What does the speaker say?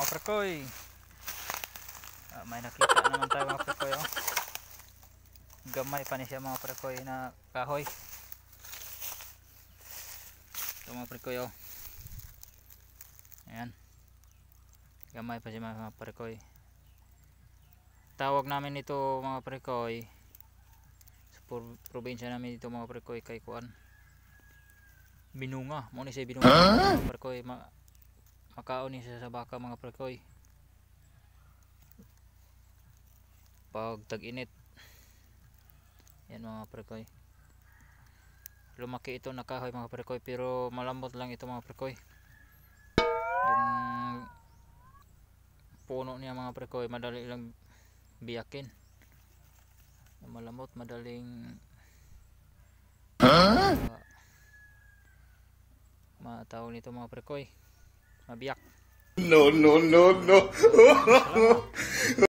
mga prekoy. May nakita naman tayo mga prekoy. Oh. Gamay pa ni siya mga prekoy na kahoy. Ito mga prekoy. Oh. Ayan. Gamay pa siya mga prekoy. Tawag namin ito mga prekoy. Sa probinsya namin dito mga prekoy kay kuan. Binunga. Muna siya binunga mga prekoy. Makaon niya sa baka mga prekoy. Pag tag-init. Yan mga prekoy. Lumaki ito na kahoy mga prekoy pero malambot lang ito mga prekoy. Yung puno niya mga prekoy madali lang biyakin. Malambot, madaling matawag nito mga prekoy. Mabiyak. No.